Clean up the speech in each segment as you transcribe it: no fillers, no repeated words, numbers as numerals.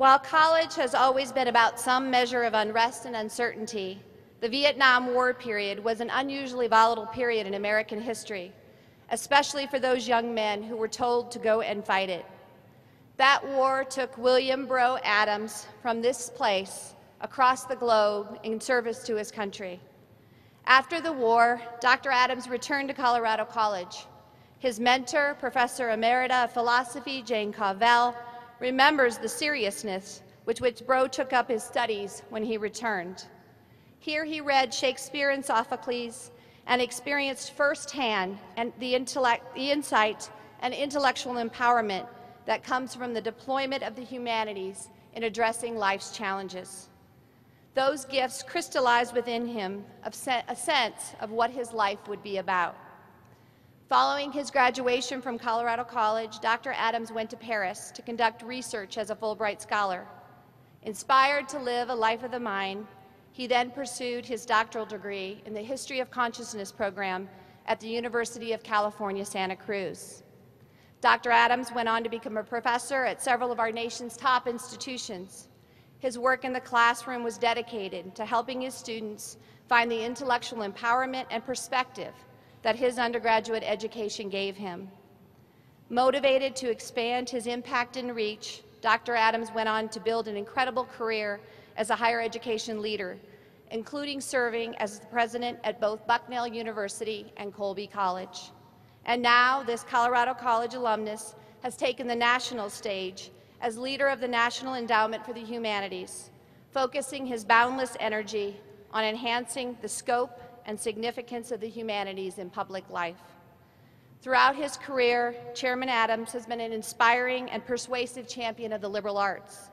While college has always been about some measure of unrest and uncertainty, the Vietnam War period was an unusually volatile period in American history, especially for those young men who were told to go and fight it. That war took William Bro Adams from this place across the globe in service to his country. After the war, Dr. Adams returned to Colorado College. His mentor, Professor Emerita of Philosophy, Jane Cavell, remembers the seriousness with which Bro took up his studies when he returned. Here he read Shakespeare and Sophocles and experienced firsthand the insight and intellectual empowerment that comes from the deployment of the humanities in addressing life's challenges. Those gifts crystallized within him a sense of what his life would be about. Following his graduation from Colorado College, Dr. Adams went to Paris to conduct research as a Fulbright scholar. Inspired to live a life of the mind, he then pursued his doctoral degree in the History of Consciousness program at the University of California, Santa Cruz. Dr. Adams went on to become a professor at several of our nation's top institutions. His work in the classroom was dedicated to helping his students find the intellectual empowerment and perspective that his undergraduate education gave him. Motivated to expand his impact and reach, Dr. Adams went on to build an incredible career as a higher education leader, including serving as the president at both Bucknell University and Colby College. And now, this Colorado College alumnus has taken the national stage as leader of the National Endowment for the Humanities, focusing his boundless energy on enhancing the scope and significance of the humanities in public life. Throughout his career, Chairman Adams has been an inspiring and persuasive champion of the liberal arts.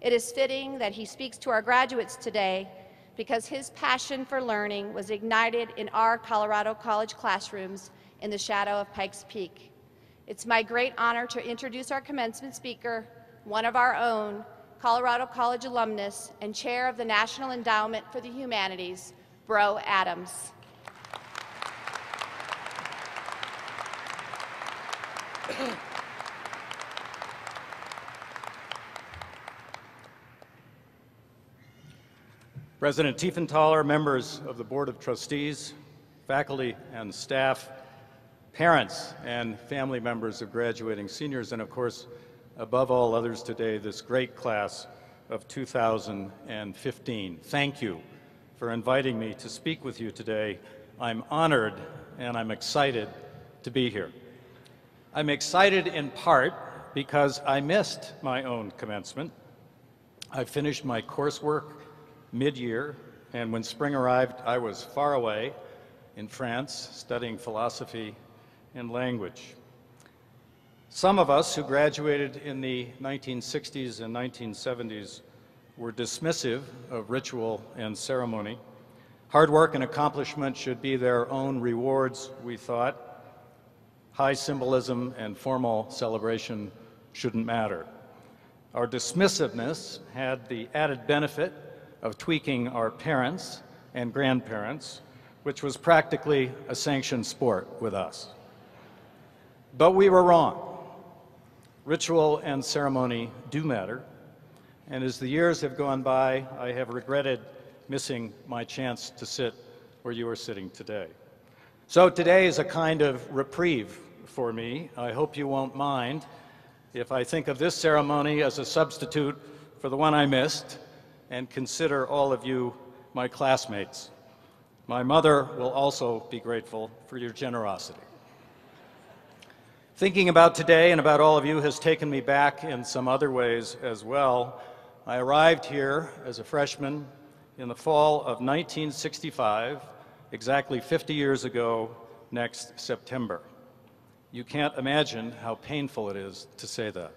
It is fitting that he speaks to our graduates today because his passion for learning was ignited in our Colorado College classrooms in the shadow of Pikes Peak. It's my great honor to introduce our commencement speaker, one of our own, Colorado College alumnus and chair of the National Endowment for the Humanities, Bro Adams. President Tiefenthaler, members of the Board of Trustees, faculty and staff, parents and family members of graduating seniors, and of course, above all others today, this great class of 2015. Thank you for inviting me to speak with you today. I'm honored and I'm excited to be here. I'm excited in part because I missed my own commencement. I finished my coursework mid-year, and when spring arrived, I was far away in France studying philosophy and language. Some of us who graduated in the 1960s and 1970s were dismissive of ritual and ceremony. Hard work and accomplishment should be their own rewards, we thought. High symbolism and formal celebration shouldn't matter. Our dismissiveness had the added benefit of tweaking our parents and grandparents, which was practically a sanctioned sport with us. But we were wrong. Ritual and ceremony do matter, and as the years have gone by, I have regretted missing my chance to sit where you are sitting today. So today is a kind of reprieve for me. I hope you won't mind if I think of this ceremony as a substitute for the one I missed and consider all of you my classmates. My mother will also be grateful for your generosity. Thinking about today and about all of you has taken me back in some other ways as well. I arrived here as a freshman in the fall of 1965, exactly 50 years ago next September. You can't imagine how painful it is to say that.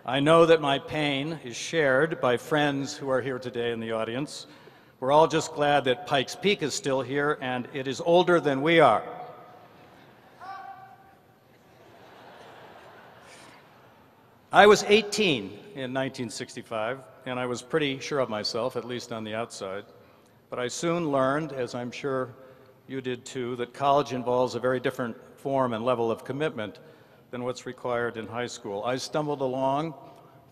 I know that my pain is shared by friends who are here today in the audience. We're all just glad that Pikes Peak is still here, and it is older than we are. I was 18 in 1965, and I was pretty sure of myself, at least on the outside. But I soon learned, as I'm sure you did too, that college involves a very different form and level of commitment than what's required in high school. I stumbled along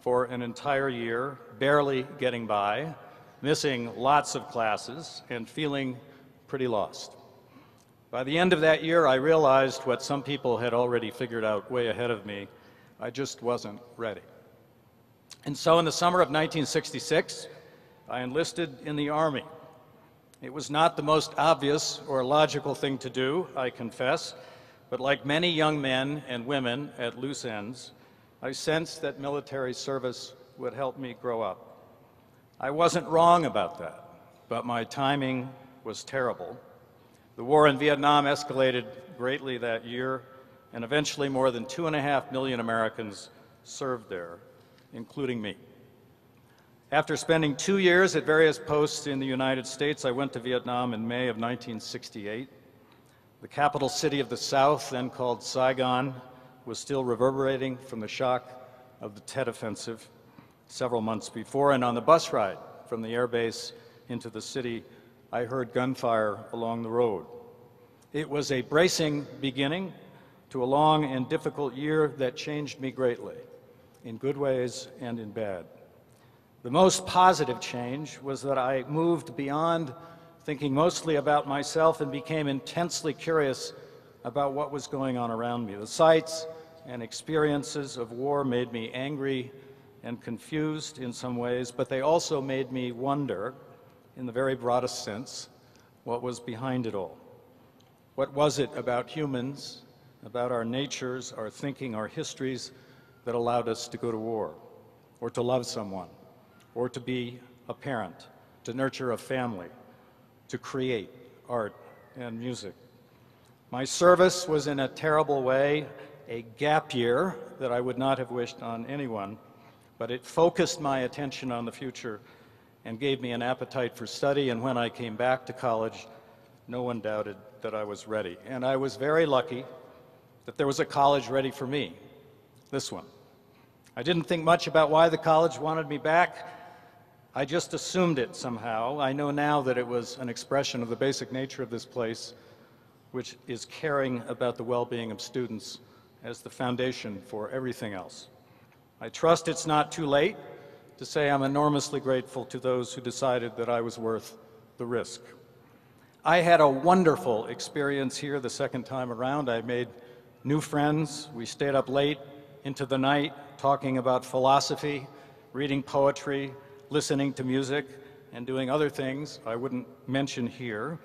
for an entire year, barely getting by, missing lots of classes, and feeling pretty lost. By the end of that year, I realized what some people had already figured out way ahead of me. I just wasn't ready. And so in the summer of 1966, I enlisted in the Army. It was not the most obvious or logical thing to do, I confess, but like many young men and women at loose ends, I sensed that military service would help me grow up. I wasn't wrong about that, but my timing was terrible. The war in Vietnam escalated greatly that year, and eventually more than 2.5 million Americans served there, including me. After spending 2 years at various posts in the United States, I went to Vietnam in May of 1968. The capital city of the South, then called Saigon, was still reverberating from the shock of the Tet Offensive several months before, and on the bus ride from the airbase into the city, I heard gunfire along the road. It was a bracing beginning to a long and difficult year that changed me greatly, in good ways and in bad. The most positive change was that I moved beyond thinking mostly about myself and became intensely curious about what was going on around me. The sights and experiences of war made me angry and confused in some ways, but they also made me wonder, in the very broadest sense, what was behind it all. What was it about humans, about our natures, our thinking, our histories, that allowed us to go to war, or to love someone, or to be a parent, to nurture a family, to create art and music? My service was in a terrible way a gap year that I would not have wished on anyone, but it focused my attention on the future and gave me an appetite for study, and when I came back to college, no one doubted that I was ready. And I was very lucky that there was a college ready for me, this one. I didn't think much about why the college wanted me back. I just assumed it somehow. I know now that it was an expression of the basic nature of this place, which is caring about the well-being of students as the foundation for everything else. I trust it's not too late to say I'm enormously grateful to those who decided that I was worth the risk. I had a wonderful experience here the second time around. I made new friends. We stayed up late into the night talking about philosophy, reading poetry, listening to music, and doing other things I wouldn't mention here.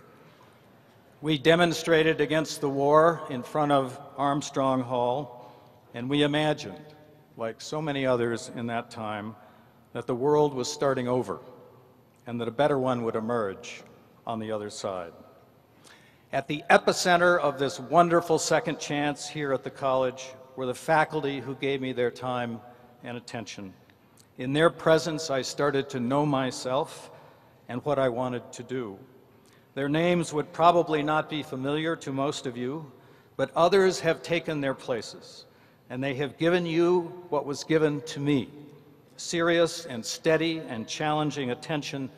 We demonstrated against the war in front of Armstrong Hall, and we imagined, like so many others in that time, that the world was starting over and that a better one would emerge on the other side. At the epicenter of this wonderful second chance here at the college were the faculty who gave me their time and attention. In their presence, I started to know myself and what I wanted to do. Their names would probably not be familiar to most of you, but others have taken their places, and they have given you what was given to me: serious and steady and challenging attention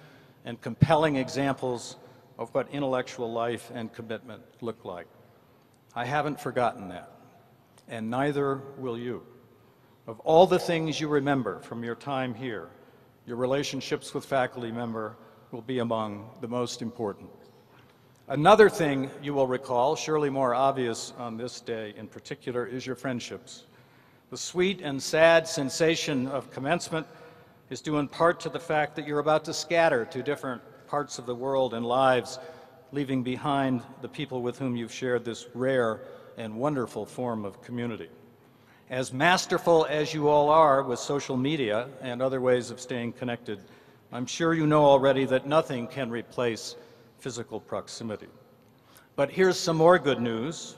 and compelling examples of what intellectual life and commitment look like. I haven't forgotten that, and neither will you. Of all the things you remember from your time here, your relationships with faculty member will be among the most important. Another thing you will recall, surely more obvious on this day in particular, is your friendships. The sweet and sad sensation of commencement is due in part to the fact that you're about to scatter to different parts of the world and lives, leaving behind the people with whom you've shared this rare and wonderful form of community. As masterful as you all are with social media and other ways of staying connected, I'm sure you know already that nothing can replace physical proximity. But here's some more good news.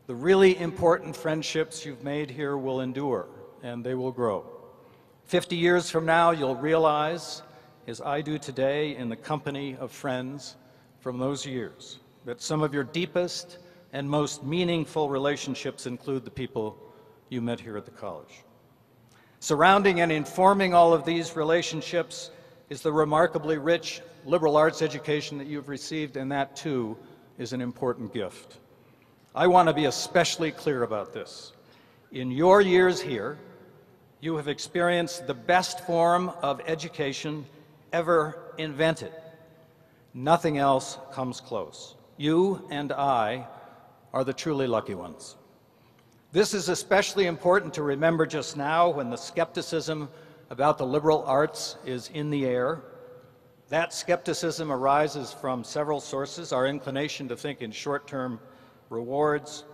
The really important friendships you've made here will endure, and they will grow. 50 years from now, you'll realize, as I do today in the company of friends from those years, that some of your deepest and most meaningful relationships include the people you met here at the college. Surrounding and informing all of these relationships is the remarkably rich liberal arts education that you've received, and that too is an important gift. I want to be especially clear about this. In your years here, You have experienced the best form of education ever invented. Nothing else comes close. You and I are the truly lucky ones. This is especially important to remember just now when the skepticism about the liberal arts is in the air. That skepticism arises from several sources: our inclination to think in short-term rewards,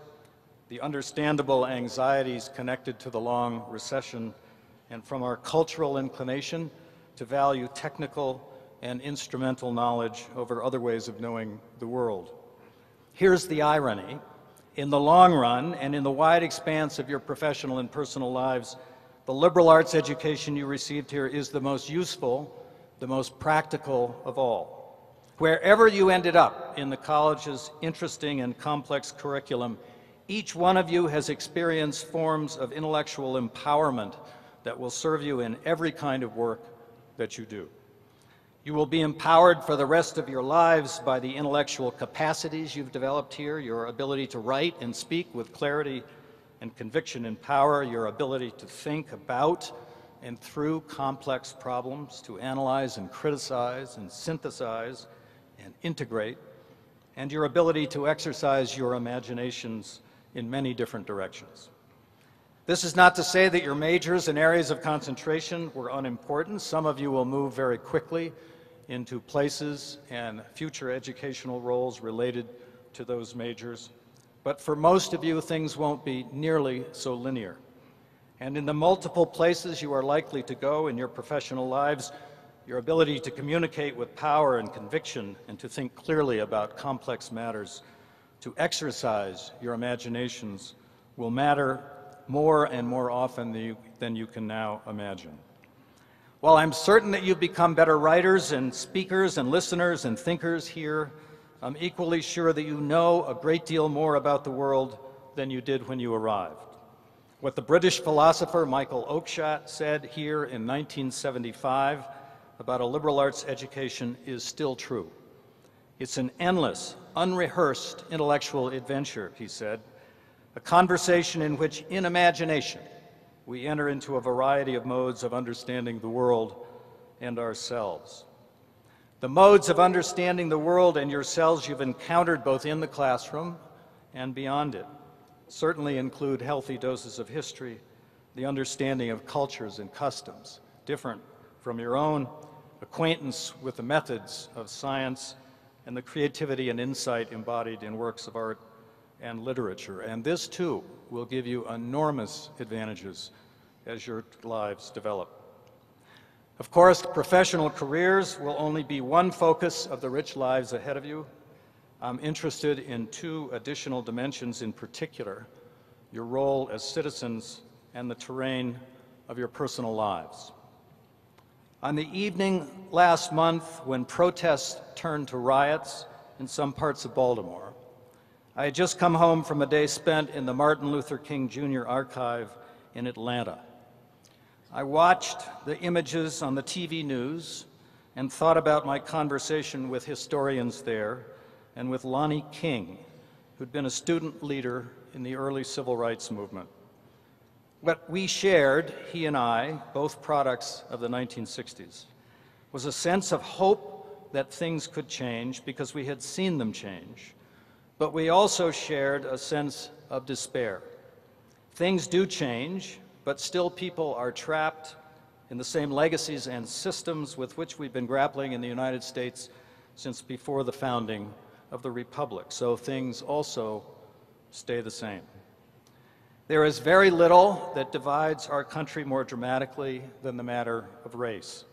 the understandable anxieties connected to the long recession, and from our cultural inclination to value technical and instrumental knowledge over other ways of knowing the world. Here's the irony. In the long run, and in the wide expanse of your professional and personal lives, the liberal arts education you received here is the most useful, the most practical of all. Wherever you ended up in the college's interesting and complex curriculum, each one of you has experienced forms of intellectual empowerment that will serve you in every kind of work that you do. You will be empowered for the rest of your lives by the intellectual capacities you've developed here, your ability to write and speak with clarity and conviction and power, your ability to think about and through complex problems, to analyze and criticize and synthesize and integrate, and your ability to exercise your imaginations in many different directions. This is not to say that your majors and areas of concentration were unimportant. Some of you will move very quickly into places and future educational roles related to those majors. But for most of you, things won't be nearly so linear. And in the multiple places you are likely to go in your professional lives, your ability to communicate with power and conviction and to think clearly about complex matters, to exercise your imaginations, will matter more and more often than you can now imagine. While I'm certain that you've become better writers and speakers and listeners and thinkers here, I'm equally sure that you know a great deal more about the world than you did when you arrived. What the British philosopher Michael Oakeshott said here in 1975 about a liberal arts education is still true. It's an endless, unrehearsed intellectual adventure, he said, a conversation in which, in imagination, we enter into a variety of modes of understanding the world and ourselves. The modes of understanding the world and yourselves you've encountered both in the classroom and beyond it certainly include healthy doses of history, the understanding of cultures and customs different from your own, acquaintance with the methods of science, and the creativity and insight embodied in works of art and literature. And this, too, will give you enormous advantages as your lives develop. Of course, professional careers will only be one focus of the rich lives ahead of you. I'm interested in two additional dimensions in particular: your role as citizens and the terrain of your personal lives. On the evening last month when protests turned to riots in some parts of Baltimore, I had just come home from a day spent in the Martin Luther King Jr. Archive in Atlanta. I watched the images on the TV news and thought about my conversation with historians there and with Lonnie King, who'd been a student leader in the early civil rights movement. What we shared, he and I, both products of the 1960s, was a sense of hope that things could change because we had seen them change. But we also shared a sense of despair. Things do change, but still people are trapped in the same legacies and systems with which we've been grappling in the United States since before the founding of the Republic. So things also stay the same. There is very little that divides our country more dramatically than the matter of race.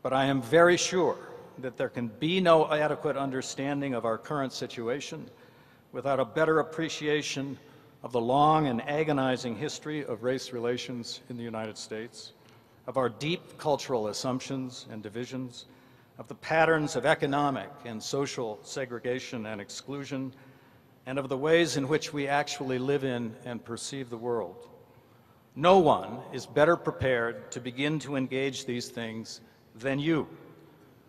But I am very sure that there can be no adequate understanding of our current situation without a better appreciation of the long and agonizing history of race relations in the United States, of our deep cultural assumptions and divisions, of the patterns of economic and social segregation and exclusion, and of the ways in which we actually live in and perceive the world. No one is better prepared to begin to engage these things than you,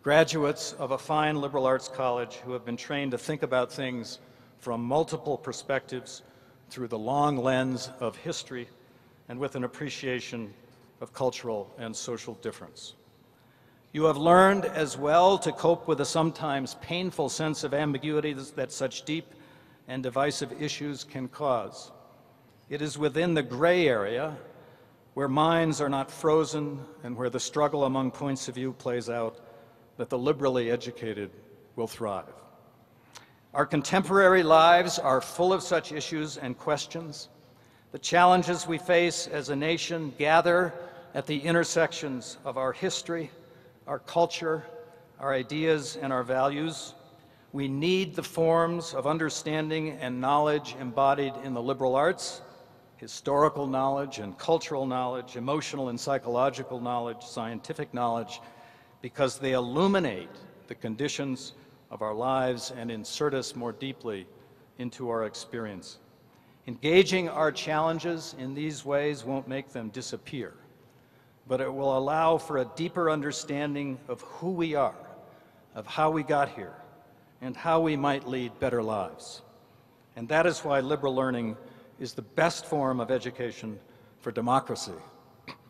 graduates of a fine liberal arts college who have been trained to think about things from multiple perspectives through the long lens of history and with an appreciation of cultural and social difference. You have learned as well to cope with the sometimes painful sense of ambiguity that such deep and divisive issues can cause. It is within the gray area where minds are not frozen and where the struggle among points of view plays out that the liberally educated will thrive. Our contemporary lives are full of such issues and questions. The challenges we face as a nation gather at the intersections of our history, our culture, our ideas, and our values. We need the forms of understanding and knowledge embodied in the liberal arts, historical knowledge and cultural knowledge, emotional and psychological knowledge, scientific knowledge, because they illuminate the conditions of our lives and insert us more deeply into our experience. Engaging our challenges in these ways won't make them disappear, but it will allow for a deeper understanding of who we are, of how we got here, and how we might lead better lives. And that is why liberal learning is the best form of education for democracy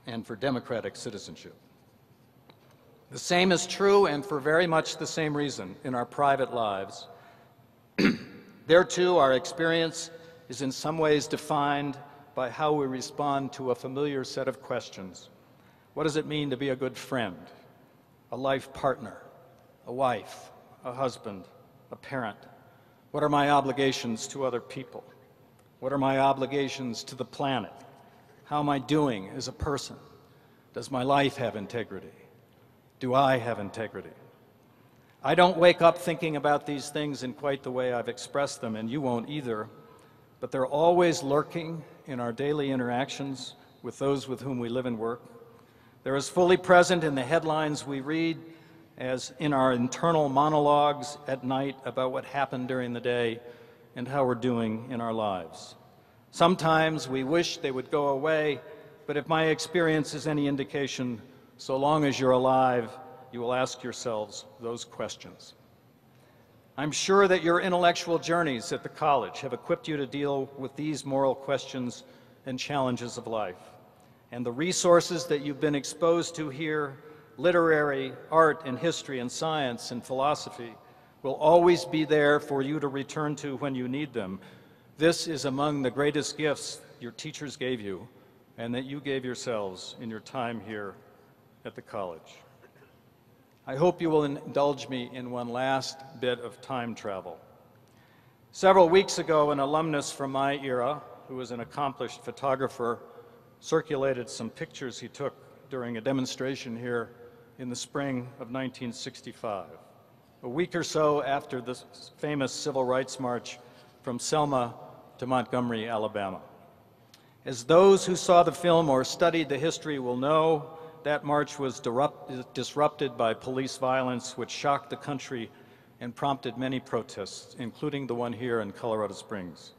and for democratic citizenship. The same is true, and for very much the same reason, in our private lives. There too, our experience is in some ways defined by how we respond to a familiar set of questions. What does it mean to be a good friend, a life partner, a wife, a husband, a parent? What are my obligations to other people? What are my obligations to the planet? How am I doing as a person? Does my life have integrity? Do I have integrity? I don't wake up thinking about these things in quite the way I've expressed them, and you won't either, but they're always lurking in our daily interactions with those with whom we live and work. They're as fully present in the headlines we read as in our internal monologues at night about what happened during the day and how we're doing in our lives. Sometimes we wish they would go away, but if my experience is any indication, so long as you're alive, you will ask yourselves those questions. I'm sure that your intellectual journeys at the college have equipped you to deal with these moral questions and challenges of life. And the resources that you've been exposed to here, literary, art and history and science and philosophy, will always be there for you to return to when you need them. This is among the greatest gifts your teachers gave you and that you gave yourselves in your time here at the college. I hope you will indulge me in one last bit of time travel. Several weeks ago, an alumnus from my era, who was an accomplished photographer, circulated some pictures he took during a demonstration here in the spring of 1965, a week or so after the famous Civil Rights March from Selma to Montgomery, Alabama. As those who saw the film or studied the history will know, that march was disrupted by police violence, which shocked the country and prompted many protests, including the one here in Colorado Springs.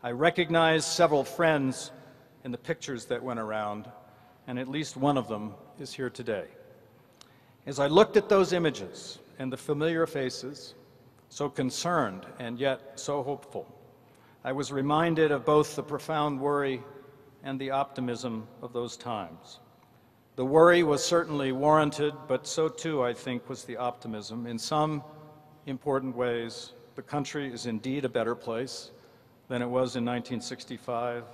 I recognize several friends in the pictures that went around, and at least one of them is here today. As I looked at those images and the familiar faces, so concerned and yet so hopeful, I was reminded of both the profound worry and the optimism of those times. The worry was certainly warranted, but so too, I think, was the optimism. In some important ways, the country is indeed a better place than it was in 1965,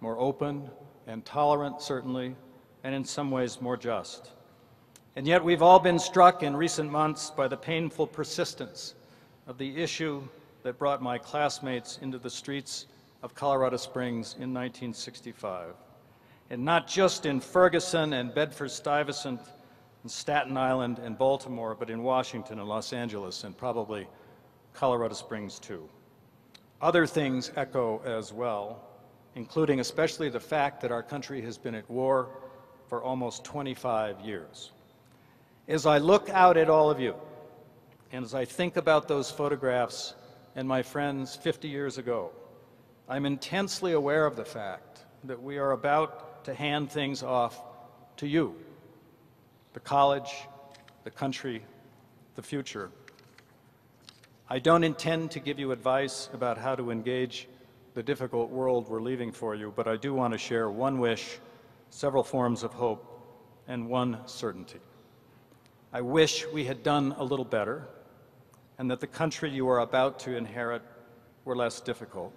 more open and tolerant, certainly, and in some ways more just. And yet we've all been struck in recent months by the painful persistence of the issue that brought my classmates into the streets of Colorado Springs in 1965. And not just in Ferguson and Bedford-Stuyvesant and Staten Island and Baltimore, but in Washington and Los Angeles and probably Colorado Springs too. Other things echo as well, including especially the fact that our country has been at war for almost 25 years. As I look out at all of you, and as I think about those photographs and my friends 50 years ago, I'm intensely aware of the fact that we are about to hand things off to you, the college, the country, the future. I don't intend to give you advice about how to engage the difficult world we're leaving for you, but I do want to share one wish several forms of hope, and one certainty. I wish we had done a little better, and that the country you are about to inherit were less difficult.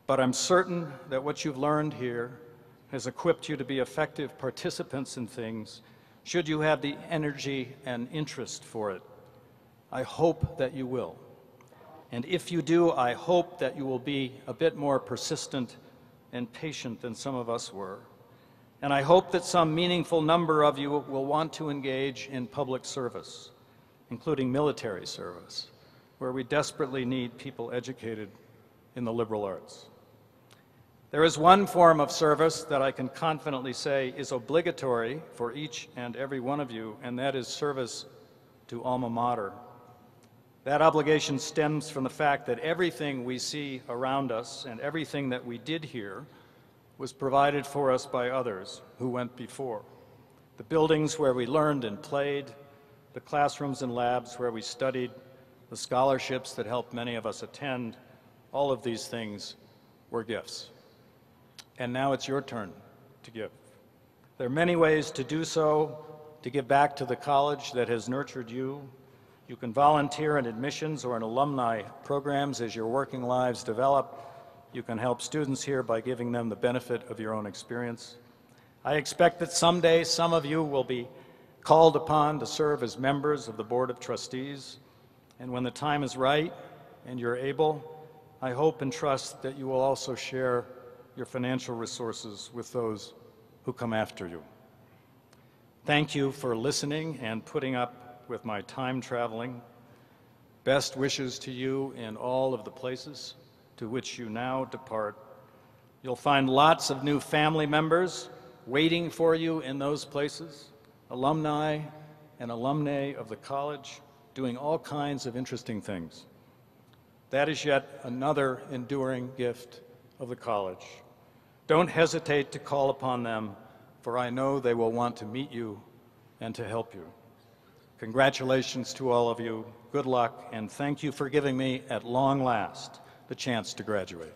But I'm certain that what you've learned here has equipped you to be effective participants in things, should you have the energy and interest for it. I hope that you will. And if you do, I hope that you will be a bit more persistent and patient than some of us were. And I hope that some meaningful number of you will want to engage in public service, including military service, where we desperately need people educated in the liberal arts. There is one form of service that I can confidently say is obligatory for each and every one of you, and that is service to alma mater. That obligation stems from the fact that everything we see around us and everything that we did here was provided for us by others who went before. The buildings where we learned and played, the classrooms and labs where we studied, the scholarships that helped many of us attend, all of these things were gifts. And now it's your turn to give. There are many ways to do so, to give back to the college that has nurtured you. You can volunteer in admissions or in alumni programs as your working lives develop. You can help students here by giving them the benefit of your own experience. I expect that someday some of you will be called upon to serve as members of the Board of Trustees. And when the time is right and you're able, I hope and trust that you will also share your financial resources with those who come after you. Thank you for listening and putting up with my time traveling. Best wishes to you in all of the places to which you now depart. You'll find lots of new family members waiting for you in those places, alumni and alumnae of the college, doing all kinds of interesting things. That is yet another enduring gift of the college. Don't hesitate to call upon them, for I know they will want to meet you and to help you. Congratulations to all of you. Good luck, and thank you for giving me, at long last, the chance to graduate.